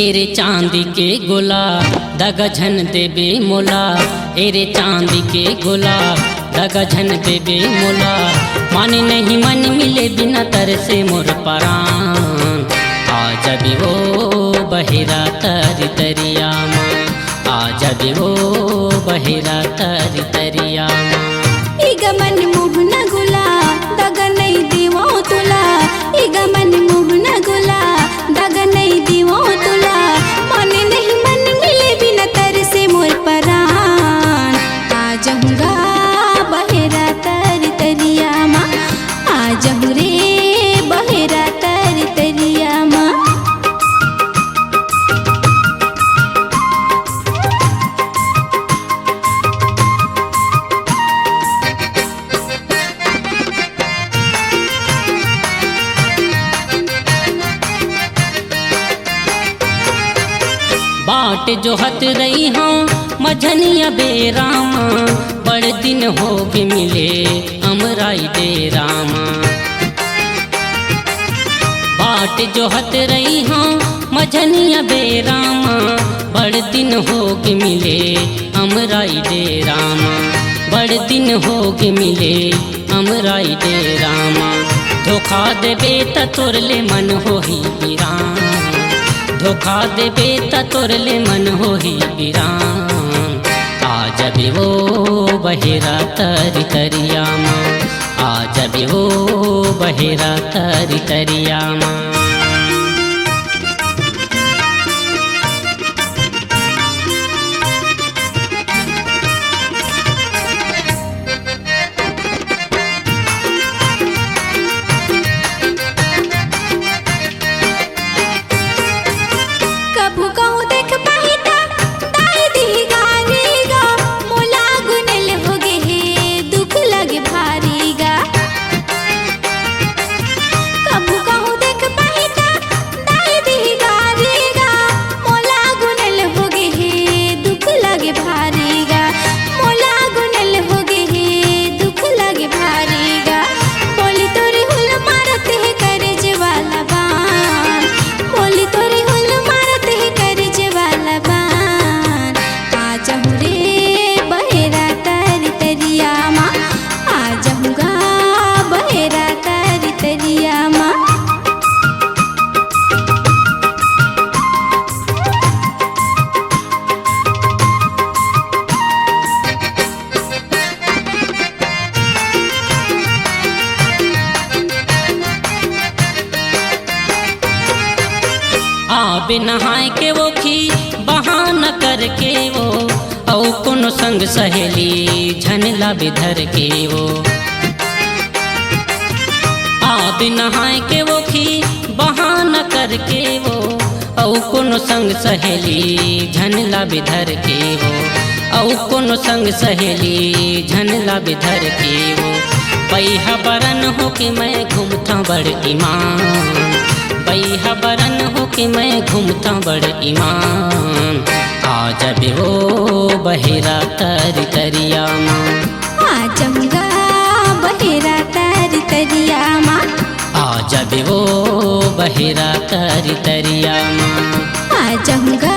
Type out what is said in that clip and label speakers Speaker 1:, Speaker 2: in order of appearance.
Speaker 1: एरे चांदी के गोला दगा झन देबे मोला। एरे चांदी के गोला दगा झन देबे मोला। माने नहीं मन मिले बिना तरसे मोर परान। आजा भी वो बहेरा तरी तरिया माँ। आजा भी वो बहेरा तरी तरिया माँ।
Speaker 2: इगा मन मोहना गुला दगा नहीं दीवो तुला। इगा मन मोहना गुला दगा नहीं दीवो तुला। माने नहीं मन मिले बिना तरसे मोर परान। आ जाऊंगा बहेरा तरी तरिया माँ। आ जाऊं रे बहेरा तरी तरिया माँ।
Speaker 1: बाट जो हत रही हाँ मझनिया बेरामा। बड़े दिन हो के मिले अमराई दे रामा। बाट जो हत रही हाँ मझनिया बेरामा। बड़े दिन हो के मिले अमराई दे रामा। बड़े दिन हो के मिले अमराई दे रामा। धोखा देबे त तोरले मन होही बिरान। धोखा देबे त तोरले मन होही बिरान। आजा भी वो बहेरा तरी तरिया माँ। आजा भी वो बहेरा तरी तरिया माँ।
Speaker 2: कभू कहूँ देख पाहिता दाई दी गारी गा। मोला गुनल हो गे हे दुख लगे भारी गा। कभू कहूँ देख पाहिता दाई दी गारी गा। मोला गुनल हो गे हे दुख लगे भारी गा। मोला गुनल हो गे हे दुख लगे भारी गा। बोली तोरी हुल मारत है करज वाला बान। बोली तोरी हुल मारत है करज वाला बान। आ जाऊं रे बहेरा तरी तरिया माँ। आ जाऊंगा बहेरा तरी तरिया माँ।
Speaker 1: आबे नहाए के वो खी बहाना करके वो। औ कोनो संग सहेली झनला बिधर के वो। आबे नहाए के वो खी बहाना करके वो। औ कोनो संग सहेली झनला बिधर के वो। औ कोनो संग सहेली झनला बिधर के वो। पैहा बरन हो के मैं घूमता बड़ ईमान। पैहा बरन हो के मैं घूमता बड़ ईमान। आजा भी वो बहेरा तरी तरिया माँ।
Speaker 2: आ जाऊंगा बहेरा तरी तरिया माँ।
Speaker 1: आजा भी वो बहेरा तरी तरिया माँ।
Speaker 2: आ जाऊंगा